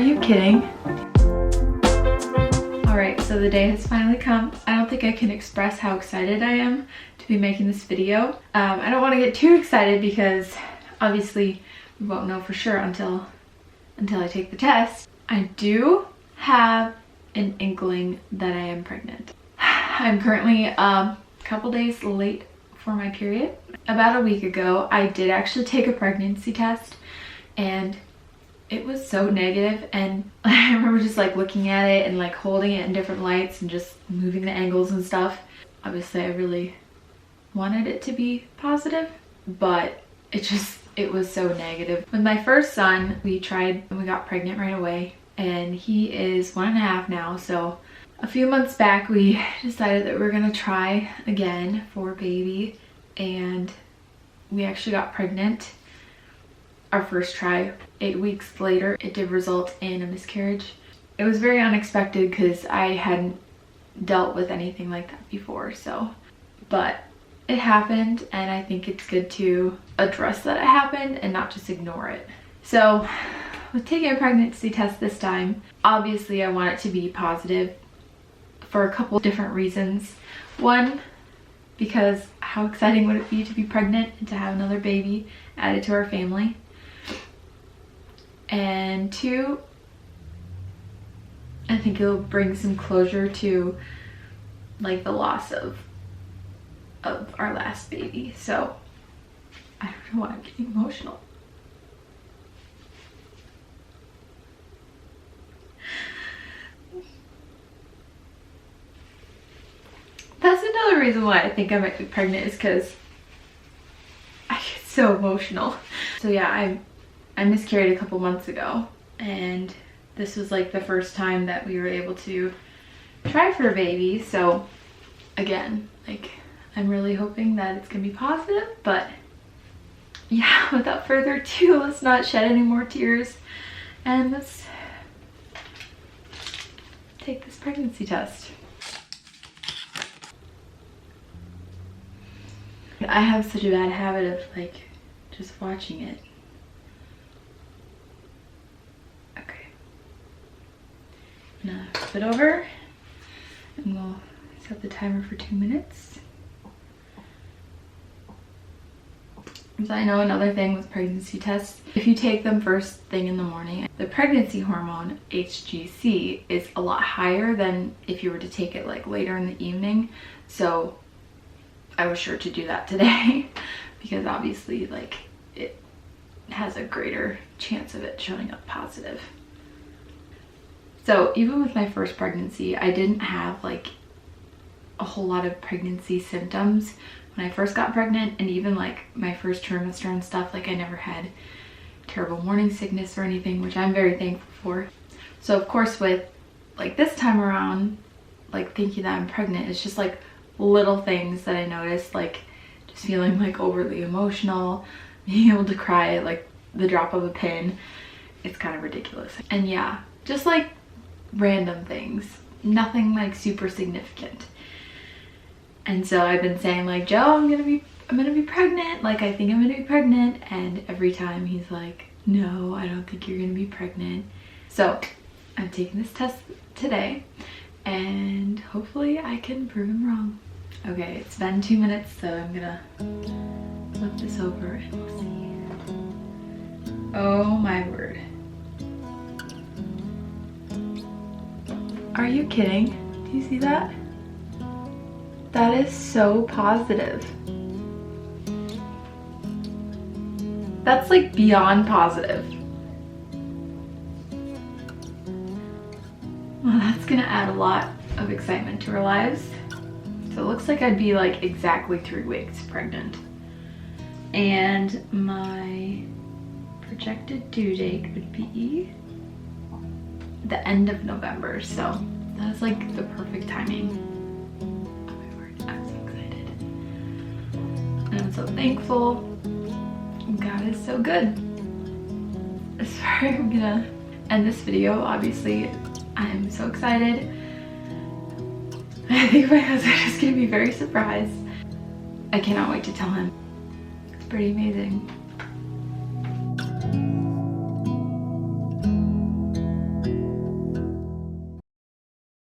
you kidding? Alright, so the day has finally come. I don't think I can express how excited I am to be making this video. I don't want to get too excited because obviously we won't know for sure until I take the test. I do have an inkling that I am pregnant. I'm currently a couple days late for my period. About a week ago, I did actually take a pregnancy test and it was so negative, and I remember just like looking at it and like holding it in different lights and just moving the angles and stuff. Obviously I really wanted it to be positive, but it was so negative. With my first son, we tried and we got pregnant right away, and he is 1.5 now. So a few months back we decided that we were gonna try again for a baby, and we actually got pregnant our first try. 8 weeks later, it did result in a miscarriage. It was very unexpected because I hadn't dealt with anything like that before, but it happened, and I think it's good to address that it happened and not just ignore it. So with taking a pregnancy test this time, obviously I want it to be positive for a couple different reasons. One, because how exciting would it be to be pregnant and to have another baby added to our family? And two, I think it'll bring some closure to like the loss of our last baby. So I don't know why I'm getting emotional. That's another reason why I think I might be pregnant, is because I get so emotional. So yeah, I miscarried a couple months ago, and this was like the first time that we were able to try for a baby. So again, like, I'm really hoping that it's gonna be positive. But yeah, without further ado, let's not shed any more tears and let's take this pregnancy test. I have such a bad habit of like just watching it. Okay, I'm gonna flip it over and we'll set the timer for 2 minutes. So I know another thing with pregnancy tests, if you take them first thing in the morning, the pregnancy hormone HCG is a lot higher than if you were to take it like later in the evening. So I was sure to do that today because obviously like it has a greater chance of it showing up positive. So even with my first pregnancy, I didn't have like a whole lot of pregnancy symptoms when I first got pregnant, and even like my first trimester and stuff, like I never had terrible morning sickness or anything, which I'm very thankful for. So of course with like this time around, like thinking that I'm pregnant, it's just like little things that I noticed, like just feeling like overly emotional, being able to cry at like the drop of a pin. It's kind of ridiculous. And yeah, just like random things, nothing like super significant. And so I've been saying like, Joe, I'm gonna be pregnant, like I think I'm gonna be pregnant, and every time he's like, no, I don't think you're gonna be pregnant. So I'm taking this test today and hopefully I can prove him wrong. Okay, it's been 2 minutes, so I'm gonna flip this over and we'll see. Oh my word. Are you kidding? Do you see that? That is so positive. That's like beyond positive. Well, that's gonna add a lot of excitement to our lives. So it looks like I'd be like exactly 3 weeks pregnant. And my projected due date would be the end of November. So that's like the perfect timing. I'm so thankful. God is so good. Sorry, I'm gonna end this video. Obviously, I'm so excited. I think my husband is gonna be very surprised. I cannot wait to tell him. It's pretty amazing.